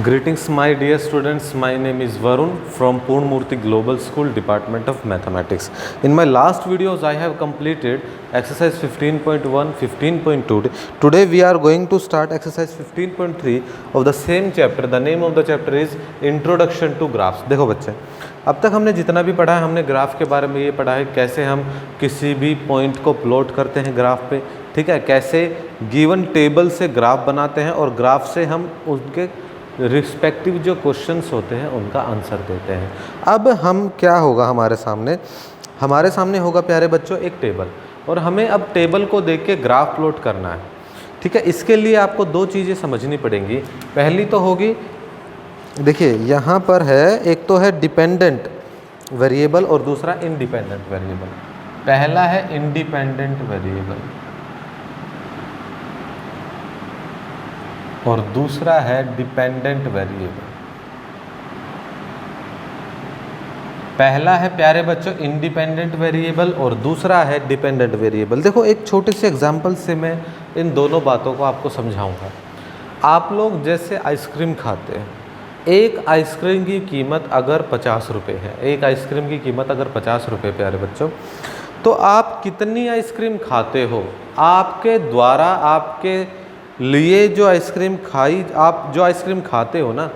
Greetings my dear students, my name is Varun from Purnamurthy Global School, Department of Mathematics. In my last videos I have completed exercise 15.1, 15.2. Today we are going to start exercise 15.3 of the same chapter. The name of the chapter is Introduction to Graphs. देखो बच्चे, अब तक हमने जितना भी पढ़ा है हमने ग्राफ के बारे में ये पढ़ा है कैसे हम किसी भी पॉइंट को प्लॉट करते हैं ग्राफ पे, ठीक है, कैसे गिवन टेबल से ग्राफ बनाते हैं और ग्राफ से हम उनके रिस्पेक्टिव जो क्वेश्चंस होते हैं उनका आंसर देते हैं। अब हम क्या होगा हमारे सामने होगा प्यारे बच्चों एक टेबल, और हमें अब टेबल को देख के ग्राफ प्लॉट करना है, ठीक है। इसके लिए आपको दो चीज़ें समझनी पड़ेंगी। पहली तो होगी, देखिए यहाँ पर है, एक तो है डिपेंडेंट वेरिएबल और दूसरा इंडिपेंडेंट वेरिएबल। पहला है इंडिपेंडेंट वेरिएबल और दूसरा है डिपेंडेंट वेरिएबल। पहला है प्यारे बच्चों इंडिपेंडेंट वेरिएबल और दूसरा है डिपेंडेंट वेरिएबल। देखो एक छोटे से एग्जांपल से मैं इन दोनों बातों को आपको समझाऊंगा। आप लोग जैसे आइसक्रीम खाते हैं, एक आइसक्रीम की कीमत अगर 50 रुपये है, एक आइसक्रीम की कीमत अगर 50 रुपये प्यारे बच्चों, तो आप कितनी आइसक्रीम खाते हो, आपके द्वारा आपके लिए जो आइसक्रीम आप जो आइसक्रीम खाते हो ना,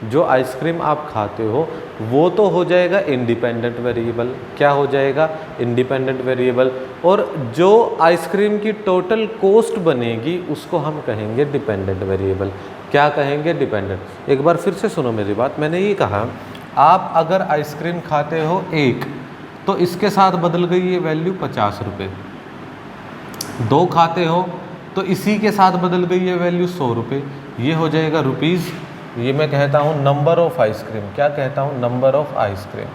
जो आइसक्रीम आप खाते हो वो तो हो जाएगा इंडिपेंडेंट वेरिएबल। क्या हो जाएगा? Independent variable. और जो आइसक्रीम की टोटल कॉस्ट बनेगी उसको हम कहेंगे डिपेंडेंट वेरिएबल। क्या कहेंगे? डिपेंडेंट। एक बार फिर से सुनो मेरी बात। मैंने ये कहा, आप अगर आइसक्रीम खाते हो एक, तो इसके साथ बदल गई ये वैल्यू 50 रुपये। दो खाते हो तो इसी के साथ बदल गई ये वैल्यू 100 रुपये। ये हो जाएगा रुपीज़। ये मैं कहता हूँ नंबर ऑफ आइसक्रीम। क्या कहता हूँ? Number of ice cream.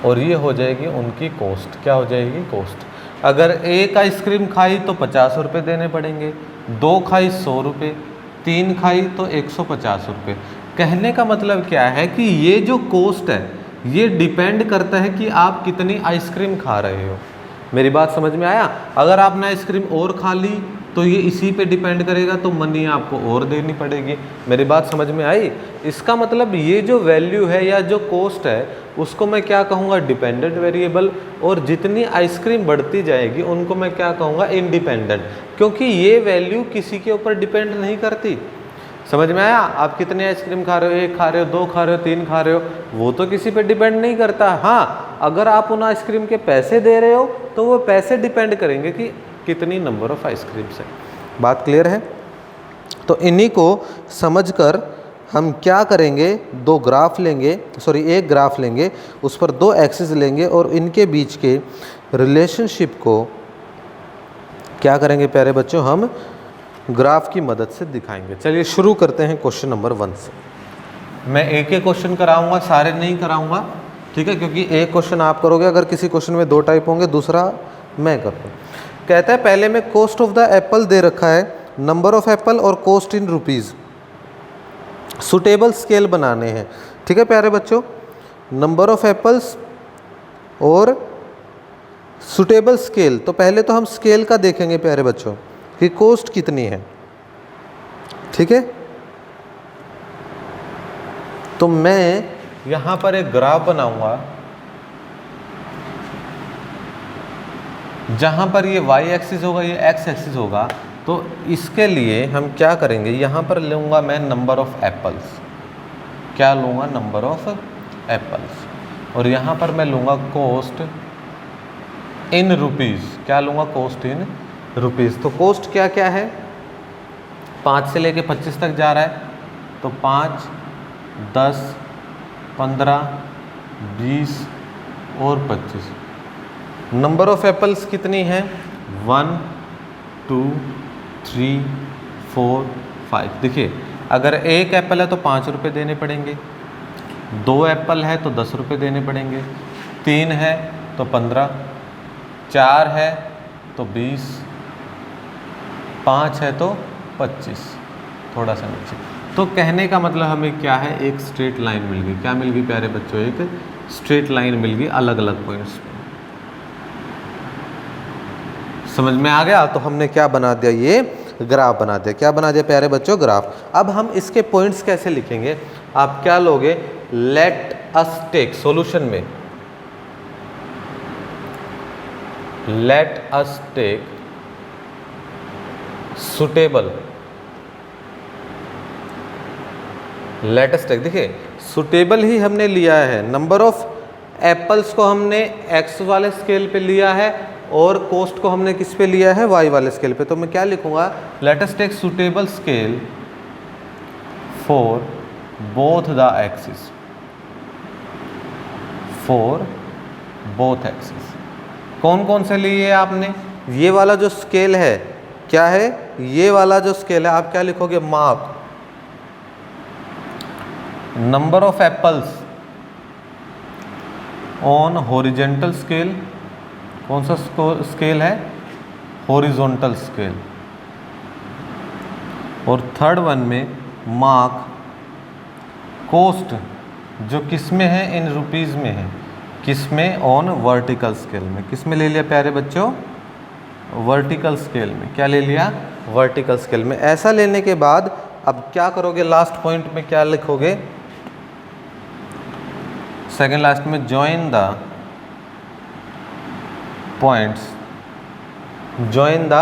और ये हो जाएगी उनकी कॉस्ट। क्या हो जाएगी? कॉस्ट। अगर एक आइसक्रीम खाई तो 50 रुपये देने पड़ेंगे, दो खाई 100 रुपये, तीन खाई तो 150 रुपये। कहने का मतलब क्या है कि ये जो कॉस्ट है ये डिपेंड करता है कि आप कितनी आइसक्रीम खा रहे हो। मेरी बात समझ में आया? अगर आपने आइसक्रीम और खा ली तो ये इसी पे डिपेंड करेगा, तो मनी आपको और देनी पड़ेगी। मेरी बात समझ में आई? इसका मतलब ये जो वैल्यू है या जो कॉस्ट है उसको मैं क्या कहूँगा? Dependent variable. और जितनी आइसक्रीम बढ़ती जाएगी उनको मैं क्या कहूँगा? इंडिपेंडेंट। क्योंकि ये वैल्यू किसी के ऊपर डिपेंड नहीं करती। समझ में आया? आप कितनी आइसक्रीम खा रहे हो, एक खा रहे हो, दो खा रहे हो, तीन खा रहे हो, वो तो किसी पे डिपेंड नहीं करता। हाँ, अगर आप उन आइसक्रीम के पैसे दे रहे हो तो वो पैसे डिपेंड करेंगे कि कितनी नंबर ऑफ आइसक्रीम्स है। बात क्लियर है? तो इन्हीं को समझकर हम क्या करेंगे, दो ग्राफ लेंगे, एक ग्राफ लेंगे, उस पर दो एक्सिस लेंगे और इनके बीच के रिलेशनशिप को क्या करेंगे प्यारे बच्चों? हम ग्राफ की मदद से दिखाएंगे। चलिए शुरू करते हैं क्वेश्चन नंबर 1 से। मैं एक एक क्वेश्चन कराऊंगा, सारे नहीं कराऊंगा, ठीक है, क्योंकि एक क्वेश्चन आप करोगे, अगर किसी क्वेश्चन में 2 टाइप होंगे, दूसरा मैं करूँगा। कहता है पहले में कॉस्ट ऑफ द एप्पल दे रखा है, नंबर ऑफ एप्पल और cost in rupees. Suitable scale बनाने हैं, ठीक है प्यारे बच्चों, नंबर ऑफ एप्पल्स और सुटेबल स्केल। तो पहले तो हम स्केल का देखेंगे प्यारे बच्चों कि कॉस्ट कितनी है, ठीक है। तो मैं यहां पर एक ग्राफ बनाऊंगा जहां पर ये y एक्सिस होगा, ये x एक्सिस होगा। तो इसके लिए हम क्या करेंगे, यहां पर लूंगा मैं नंबर ऑफ एप्पल्स। क्या लूंगा? Number of apples. और यहां पर मैं लूंगा कॉस्ट इन रुपीज़। क्या लूंगा? Cost in rupees. तो कॉस्ट क्या क्या है? 5 से लेके 25 तक जा रहा है, तो 5, 10, 15, 20 और 25। नंबर ऑफ एप्पल्स कितनी है? 1, 2, 3, 4, 5। देखिए अगर एक एप्पल है तो 5 रुपये देने पड़ेंगे, 2 एप्पल है तो 10 रुपये देने पड़ेंगे, 3 है तो 15, 4 है तो 20, 5 है तो 25। थोड़ा सा नीचे। तो कहने का मतलब हमें क्या है, एक स्ट्रेट लाइन मिल गई। क्या मिल गई प्यारे बच्चों? एक स्ट्रेट लाइन मिल गई अलग अलग पॉइंट्स पे। समझ में आ गया? तो हमने क्या बना दिया, ये ग्राफ बना दिया। क्या बना दिया प्यारे बच्चों? ग्राफ। अब हम इसके पॉइंट्स कैसे लिखेंगे? आप क्या लोगे? लेट अस टेक सॉल्यूशन में, let us take suitable, let us take, देखिए सुटेबल ही हमने लिया है, नंबर ऑफ एप्पल्स को हमने एक्स वाले स्केल पे लिया है और कोस्ट को हमने किस पे लिया है? वाई वाले स्केल पे। तो मैं क्या लिखूंगा? Let us take suitable scale for both the axis, for both axis. कौन कौन से लिए आपने? ये वाला जो स्केल है, क्या है? ये वाला जो स्केल है, आप क्या लिखोगे? Mark number of apples on horizontal scale. कौन सा स्केल है? Horizontal scale. और थर्ड वन में मार्क कॉस्ट, जो किस में है? इन रुपीज़ में है। किस में? ऑन वर्टिकल स्केल में। किस में ले लिया प्यारे बच्चों? वर्टिकल स्केल में। क्या ले लिया? वर्टिकल स्केल में। ऐसा लेने के बाद अब क्या करोगे? लास्ट पॉइंट में क्या लिखोगे? सेकेंड लास्ट में join the points, join the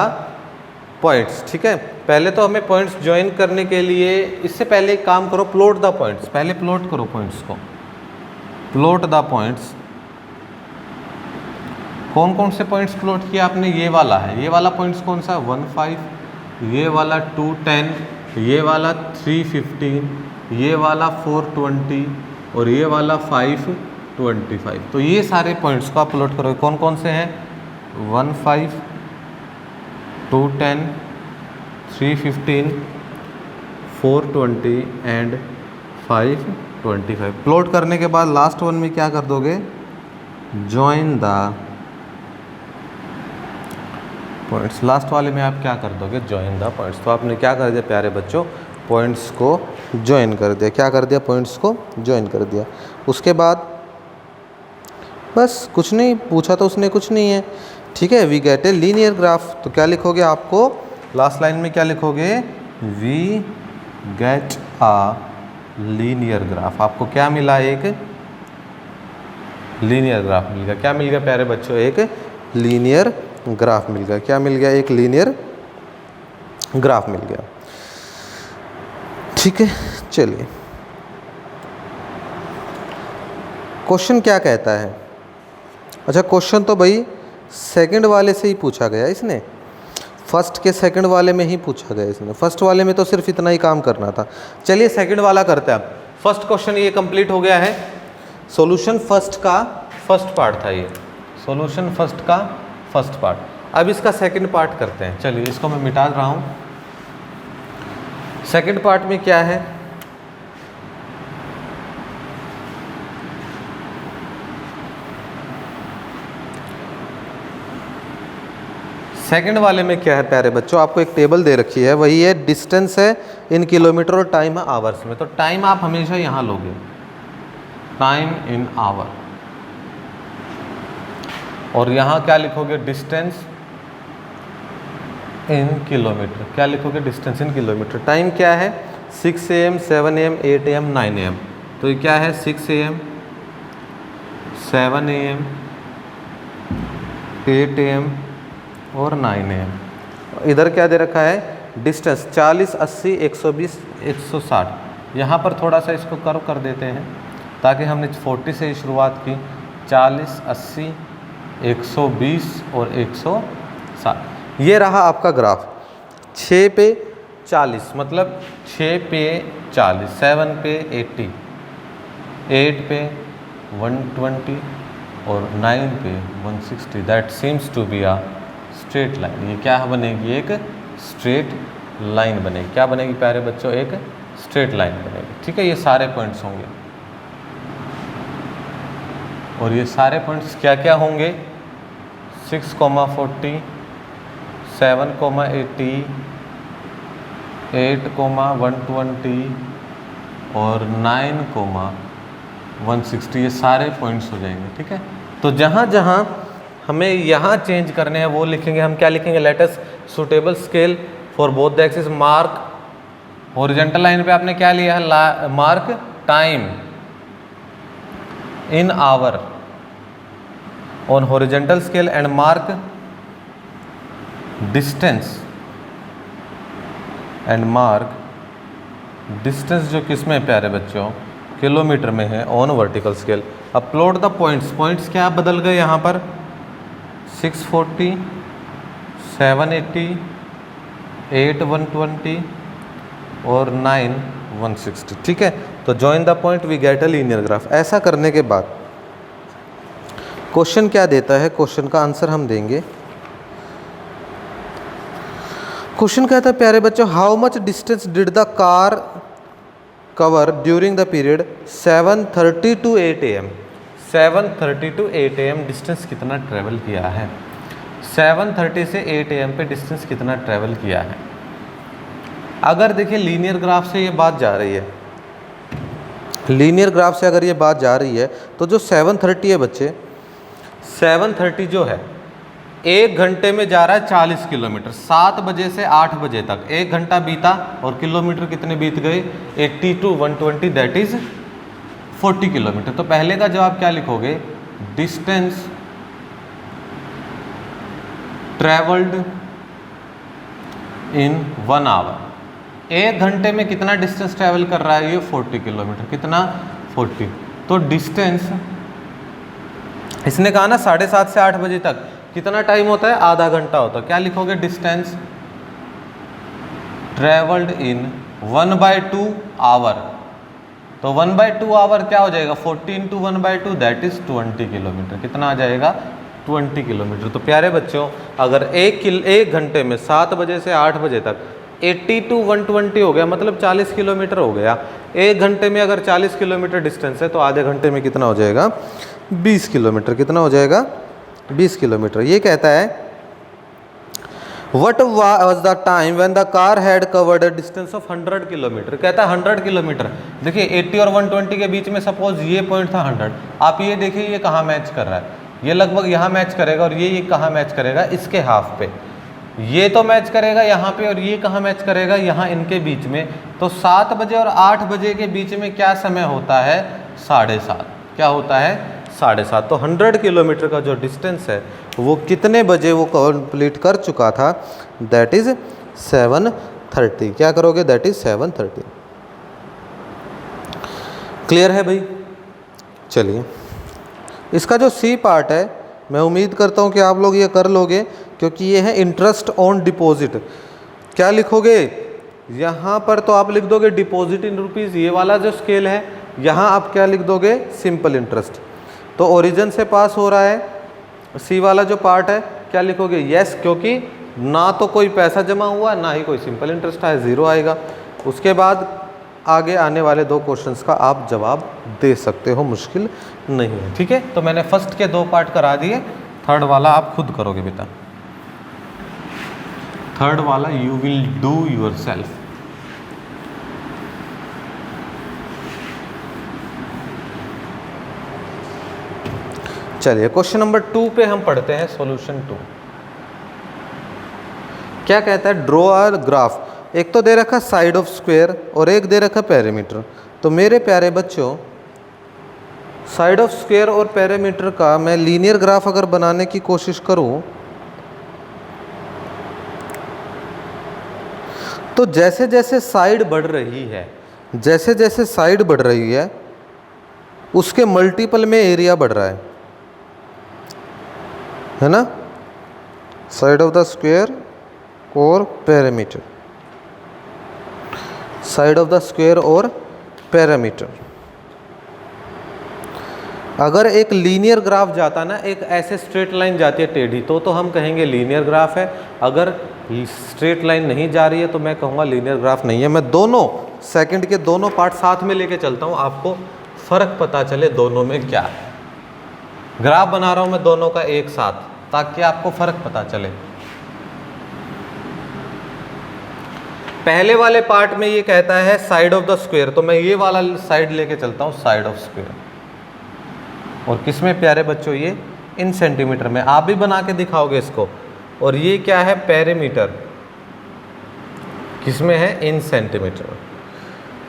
points. ठीक है, पहले तो हमें पॉइंट्स ज्वाइन करने के लिए, इससे पहले एक काम करो, प्लॉट द पॉइंट्स। पहले प्लॉट करो पॉइंट्स को, प्लॉट द पॉइंट्स। कौन कौन से पॉइंट्स प्लॉट किया आपने? ये वाला है, ये वाला पॉइंट्स कौन सा? 1 5, ये वाला 2 10, ये वाला 3 15, ये वाला 4 20 और ये वाला 5 25। तो ये सारे पॉइंट्स को आप प्लॉट करोगे। कौन कौन से हैं? 1 5, 2 10, 3 15, 4 20 एंड 5 25। प्लॉट करने के बाद लास्ट वन में क्या कर दोगे? Join the points. लास्ट वाले में आप क्या कर दोगे? Join the points. तो आपने क्या कर दिया प्यारे बच्चों? पॉइंट्स को ज्वाइन कर दिया। क्या कर दिया? पॉइंट्स को ज्वाइन कर दिया। उसके बाद बस कुछ नहीं पूछा, तो उसने कुछ नहीं है। ठीक है, we get a linear graph. तो क्या लिखोगे? आपको लास्ट लाइन में क्या लिखोगे? We get a linear graph. आपको क्या मिला? एक लीनियर ग्राफ मिल गया। क्या मिल गया प्यारे बच्चों? एक लीनियर ग्राफ मिल गया। क्या मिल गया? एक लीनियर ग्राफ मिल गया। ठीक है, चलिए क्वेश्चन क्या कहता है? अच्छा, क्वेश्चन तो भाई सेकंड वाले से ही पूछा गया इसने, फर्स्ट के सेकंड वाले में ही पूछा गया इसने। फर्स्ट वाले में तो सिर्फ इतना ही काम करना था। चलिए सेकंड वाला करते हैं। अब फर्स्ट क्वेश्चन ये कंप्लीट हो गया है। सॉल्यूशन फर्स्ट का फर्स्ट पार्ट था ये, सॉल्यूशन फर्स्ट का फर्स्ट पार्ट। अब इसका सेकंड पार्ट करते हैं। चलिए इसको मैं मिटा रहा हूँ। सेकंड पार्ट में क्या है? सेकंड वाले में क्या है प्यारे बच्चों? आपको एक टेबल दे रखी है, वही है डिस्टेंस है इन किलोमीटर और टाइम है आवर्स में। तो टाइम आप हमेशा यहाँ लोगे, टाइम इन आवर, और यहाँ क्या लिखोगे? Distance in kilometre. क्या लिखोगे? Distance in kilometre. टाइम क्या है? 6 AM 7 AM 8 AM 9 AM। तो ये क्या है? 6 AM 7 AM 8 AM और 9 AM। इधर क्या दे रखा है? डिस्टेंस 40 80 120 160। यहाँ पर थोड़ा सा इसको कर्व कर देते हैं, ताकि हमने 40 से ही शुरुआत की। 40 80 120 और 160। ये रहा आपका ग्राफ। 6 पे 40 मतलब 6 पे 40, 7 पे 80, 8 पे 120 और 9 पे 160। That seems to be a straight line. ये क्या बनेगी? एक स्ट्रेट लाइन बनेगी। क्या बनेगी प्यारे बच्चों? एक स्ट्रेट लाइन बनेगी। ठीक है, ये सारे पॉइंट्स होंगे। और ये सारे पॉइंट्स क्या क्या होंगे? 6,40, 7,80, 8,120 और 9,160। ये सारे पॉइंट्स हो जाएंगे। ठीक है, तो जहाँ जहाँ हमें यहाँ चेंज करने हैं वो लिखेंगे हम। क्या लिखेंगे? Let us suitable scale for both the axis mark, horizontal line पे आपने क्या लिया है, mark time in hour on horizontal scale and mark distance जो किस में प्यारे बच्चों, किलोमीटर में है on vertical scale. Upload the points क्या बदल गए यहाँ पर, 640, 780, 8 120 और 9 160, ठीक है। तो join the point we get a linear graph. ऐसा करने के बाद क्वेश्चन क्या देता है, क्वेश्चन का आंसर हम देंगे। क्वेश्चन कहता है प्यारे बच्चों, how much distance did the car cover during the period 7:30 to 8 AM। 7:30 to 8 AM distance कितना ट्रेवल किया है, 7:30 से 8 AM पे डिस्टेंस कितना ट्रेवल किया है। अगर देखिए लीनियर ग्राफ से ये बात जा रही है, लीनियर ग्राफ से अगर ये बात जा रही है तो जो 7:30 है बच्चे, 7:30 जो है 1 घंटे में जा रहा है 40 किलोमीटर, 7 बजे से 8 बजे तक 1 घंटा बीता और किलोमीटर कितने बीत गए, 80 to 120, दैट इज 40 किलोमीटर। तो पहले का जवाब क्या लिखोगे, डिस्टेंस ट्रेवल्ड इन 1 आवर। 1 घंटे में कितना डिस्टेंस ट्रेवल कर रहा है, ये 40 किलोमीटर, कितना 40। तो डिस्टेंस इसने कहा ना 7:30 से 8 बजे तक कितना टाइम होता है, आधा घंटा होता है। क्या लिखोगे, डिस्टेंस ट्रेवल्ड इन 1/2 आवर। तो 1/2 आवर क्या हो जाएगा, 40 into 1/2 दैट इज 20 किलोमीटर। कितना आ जाएगा, 20 किलोमीटर। तो प्यारे बच्चों अगर 1 घंटे में 7 बजे से 8 बजे तक 80 to 120 हो गया, मतलब 40 किलोमीटर हो गया। 1 घंटे में अगर 40 किलोमीटर डिस्टेंस है तो आधे घंटे में कितना हो जाएगा, 20 किलोमीटर। कितना हो जाएगा, 20 किलोमीटर। ये कहता है what was the time when the car had covered a distance of 100 kilometre. कहता है 100 किलोमीटर। देखिए 80 और 120 के बीच में सपोज ये पॉइंट था 100। आप ये देखिए ये कहाँ मैच कर रहा है, ये लगभग यहाँ मैच करेगा और ये कहाँ मैच करेगा, इसके हाफ पे। ये तो मैच करेगा यहाँ पे और ये कहाँ मैच करेगा, यहाँ इनके बीच में। तो 7 बजे और 8 बजे के बीच में क्या समय होता है, 7:30। क्या होता है, 7:30। तो 100 किलोमीटर का जो डिस्टेंस है वो कितने बजे वो कंप्लीट कर चुका था, दैट इज 7:30। क्या करोगे, दैट इज 7:30। क्लियर है भाई। चलिए इसका जो सी पार्ट है मैं उम्मीद करता हूँ कि आप लोग ये कर लोगे, क्योंकि ये है इंटरेस्ट ऑन डिपॉजिट। क्या लिखोगे, यहाँ पर तो आप लिख दोगे डिपॉजिट इन रुपीज़, ये वाला जो स्केल है। यहाँ आप क्या लिख दोगे, सिंपल इंटरेस्ट। तो ओरिजिन से पास हो रहा है, सी वाला जो पार्ट है क्या लिखोगे, यस, क्योंकि ना तो कोई पैसा जमा हुआ ना ही कोई सिंपल इंटरेस्ट आया, 0 आएगा। उसके बाद आगे आने वाले 2 क्वेश्चंस का आप जवाब दे सकते हो, मुश्किल नहीं है। ठीक है, तो मैंने फर्स्ट के 2 पार्ट करा दिए, थर्ड वाला आप खुद करोगे बेटा। थर्ड वाला यू विल डू योरसेल्फ। चलिए क्वेश्चन नंबर 2 पे हम पढ़ते हैं, सॉल्यूशन 2। क्या कहता है, ड्रॉ अ ग्राफ। एक तो दे रखा साइड ऑफ स्क्वायर और एक दे रखा पेरीमीटर। तो मेरे प्यारे बच्चों साइड ऑफ स्क्वायर और पेरीमीटर का मैं लीनियर ग्राफ अगर बनाने की कोशिश करूं तो जैसे जैसे साइड बढ़ रही है, जैसे जैसे साइड बढ़ रही है उसके मल्टीपल में एरिया बढ़ रहा है ना, साइड ऑफ द स्क्वायर और perimeter, side of the square और पेरीमीटर। अगर एक लीनियर ग्राफ जाता ना, एक ऐसे स्ट्रेट लाइन जाती है टेढ़ी, तो हम कहेंगे लीनियर ग्राफ है। अगर स्ट्रेट लाइन नहीं जा रही है तो मैं कहूँगा लीनियर ग्राफ नहीं है। मैं दोनों सेकंड के दोनों पार्ट साथ में लेके चलता हूँ, आपको फ़र्क पता चले दोनों में क्या है। ग्राफ बना रहा हूँ मैं दोनों का एक साथ, ताकि आपको फ़र्क पता चले। पहले वाले पार्ट में ये कहता है साइड ऑफ द स्क्वायर, तो मैं ये वाला साइड लेके चलता हूँ, साइड ऑफ स्क्वायर। और किस में प्यारे बच्चों, ये इन सेंटीमीटर में। आप भी बना के दिखाओगे इसको। और ये क्या है, पेरीमीटर। किसमें है? इन सेंटीमीटर में।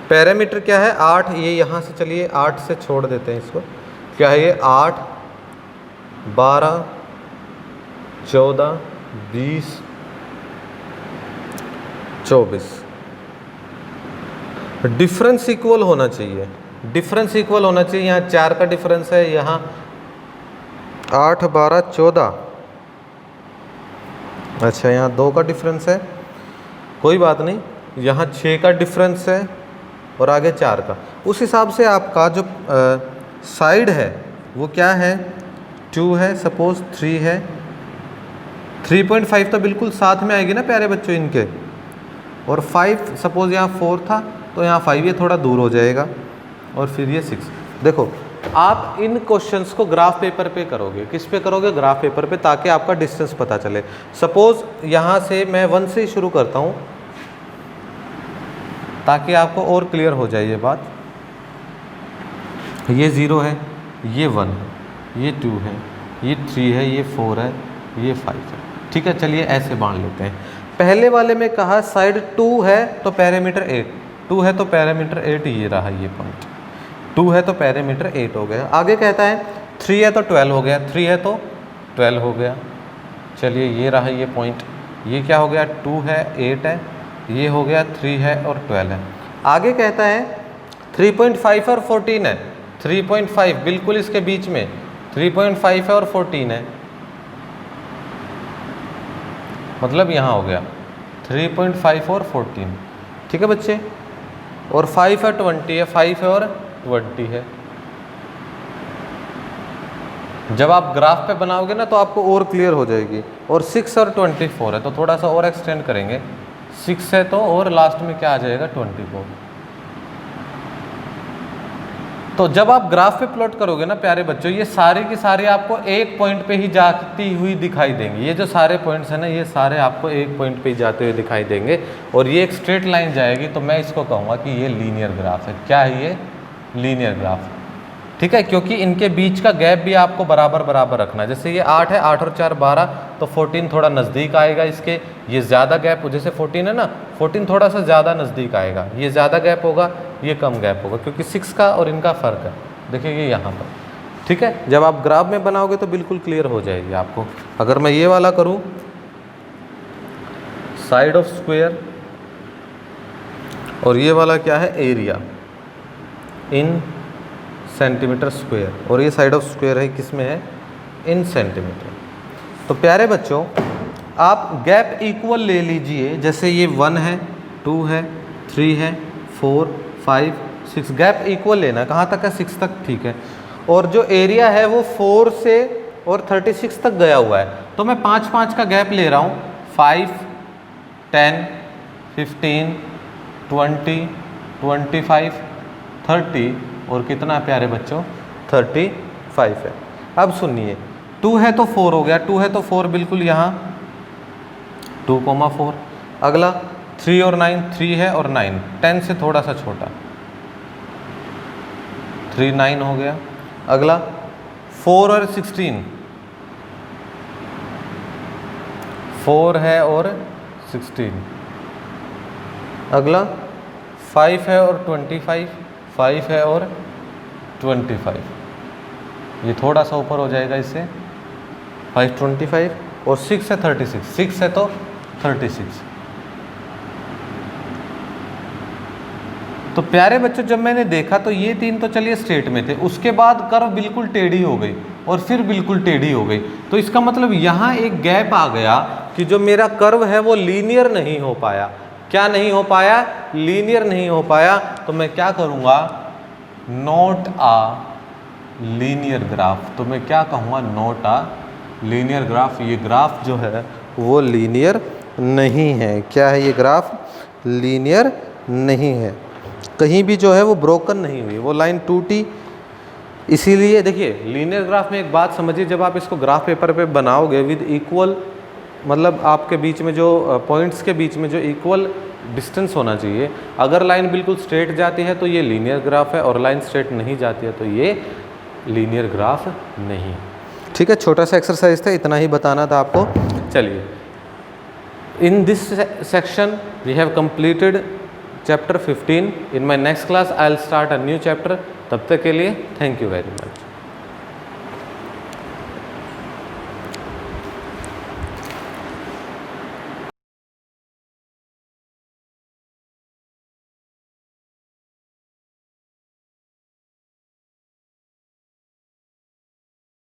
पैरामीटर क्या है? 8। ये यहाँ से चलिए 8 से छोड़ देते हैं इसको। क्या है ये? 8, 12, 14, 20, 24। डिफरेंस इक्वल होना चाहिए, डिफरेंस इक्वल होना चाहिए। यहाँ 4 का डिफरेंस है, यहाँ 8, 12, 14। अच्छा, यहाँ 2 का डिफरेंस है, कोई बात नहीं। यहाँ 6 का डिफरेंस है और आगे 4 का। उस हिसाब से आपका जो साइड है वो क्या है? 2 है, सपोज 3 है। 3.5 तो बिल्कुल साथ में आएगी ना प्यारे बच्चों इनके। और 5 सपोज यहाँ 4 था तो यहाँ 5, ये थोड़ा दूर हो जाएगा। और फिर ये 6। देखो, आप इन क्वेश्चंस को ग्राफ पेपर पे करोगे। किस पे करोगे? ग्राफ पेपर पे, ताकि आपका डिस्टेंस पता चले। सपोज यहाँ से मैं 1 से ही शुरू करता हूँ ताकि आपको और क्लियर हो जाए ये बात। ये 0 है, ये 1 है, ये 2 है, ये 3 है, ये 4 है, ये 5 है। ठीक है, चलिए ऐसे बांध लेते हैं। पहले वाले में कहा साइड 2 है तो पैरामीटर 8, 2 है तो पैरामीटर 8, ये रहा ये पॉइंट। 2 है तो पैरामीटर 8 हो गया। आगे कहता है 3 है तो 12 हो गया, 3 है तो 12 हो गया। चलिए ये रहा ये पॉइंट। ये क्या हो गया? 2 है, 8 है, ये हो गया 3 है और 12 है। आगे कहता है 3.5 और 14 है। 3.5 बिल्कुल इसके बीच में, 3.5 है और 14 है, मतलब यहाँ हो गया 3.5 और 14। ठीक है बच्चे। और 5 है, 20 है, 5 है और 20 है। जब आप ग्राफ पे बनाओगे ना तो आपको और क्लियर हो जाएगी। और 6 और 24 है तो थोड़ा सा और एक्सटेंड करेंगे। 6 है तो और लास्ट में क्या आ जाएगा? 24। तो जब आप ग्राफ पे प्लॉट करोगे ना प्यारे बच्चों, ये सारे की सारे आपको एक पॉइंट पे ही जाती हुई दिखाई देंगी। ये जो सारे पॉइंट्स हैं ना, ये सारे आपको एक पॉइंट पे ही जाते हुए दिखाई देंगे। और ये एक स्ट्रेट लाइन जाएगी, तो मैं इसको कहूँगा कि ये लीनियर ग्राफ है। क्या है ये? Linear graph. ठीक है, क्योंकि इनके बीच का गैप भी आपको बराबर बराबर रखना है। जैसे ये 8 है, 8 और 4 12, तो 14 थोड़ा नज़दीक आएगा इसके। ये ज़्यादा गैप, जैसे 14 है ना, 14 थोड़ा सा ज़्यादा नज़दीक आएगा। ये ज़्यादा गैप होगा, ये कम गैप होगा, क्योंकि 6 का और इनका फ़र्क है। देखिए ये यहाँ पर। ठीक है, जब आप ग्राफ में बनाओगे तो बिल्कुल क्लियर हो जाएगी आपको। अगर मैं ये वाला करूँ, साइड ऑफ स्क्वायर, और ये वाला क्या है? एरिया इन सेंटीमीटर स्क्वायर, और ये साइड ऑफ स्क्वायर है, किस में है? इन सेंटीमीटर। तो प्यारे बच्चों, आप गैप इक्वल ले लीजिए। जैसे ये 1 है, 2 है, 3 है, 4, 5, 6, गैप इक्वल लेना। कहाँ तक है? 6 तक। ठीक है। और जो एरिया है वो 4 से और 36 तक गया हुआ है, तो मैं 5-5 का गैप ले रहा हूँ। 5, 10, 15, 20, 25, 30 और कितना प्यारे बच्चों? 35 है। अब सुनिए, 2 है तो 4 हो गया, 2 है तो 4 बिल्कुल यहाँ 2,4। अगला 3 और 9, 3 है और 9, 10 से थोड़ा सा छोटा, 3, 9 हो गया। अगला 4 और 16, 4 है और 16। अगला 5 है और 25, 5 है और 25। ये थोड़ा सा ऊपर हो जाएगा इससे, 5, 25। और 6 है 36, 6 है तो 36। तो प्यारे बच्चों, जब मैंने देखा तो ये 3 तो चलिए स्ट्रेट में थे, उसके बाद कर्व बिल्कुल टेढ़ी हो गई और फिर बिल्कुल टेढ़ी हो गई। तो इसका मतलब यहाँ एक गैप आ गया कि जो मेरा कर्व है वो लीनियर नहीं हो पाया। क्या नहीं हो पाया? लीनियर नहीं हो पाया। तो मैं क्या करूँगा? Not a linear graph. तो मैं क्या कहूँगा? Not a linear graph. ये ग्राफ जो है वो लीनियर नहीं है। क्या है ये ग्राफ? लीनियर नहीं है। कहीं भी जो है वो ब्रोकन नहीं हुई, वो लाइन टूटी। इसीलिए देखिए, लीनियर ग्राफ में एक बात समझिए, जब आप इसको ग्राफ पेपर पे बनाओगे विद इक्वल, मतलब आपके बीच में जो पॉइंट्स के बीच में जो इक्वल डिस्टेंस होना चाहिए। अगर लाइन बिल्कुल स्ट्रेट जाती है तो ये लीनियर ग्राफ है, और लाइन स्ट्रेट नहीं जाती है तो ये लीनियर ग्राफ नहीं। ठीक है, छोटा सा एक्सरसाइज था, इतना ही बताना था आपको। चलिए In this section we have completed chapter 15. In my next class I'll start a new chapter. तब तक के लिए thank you very much.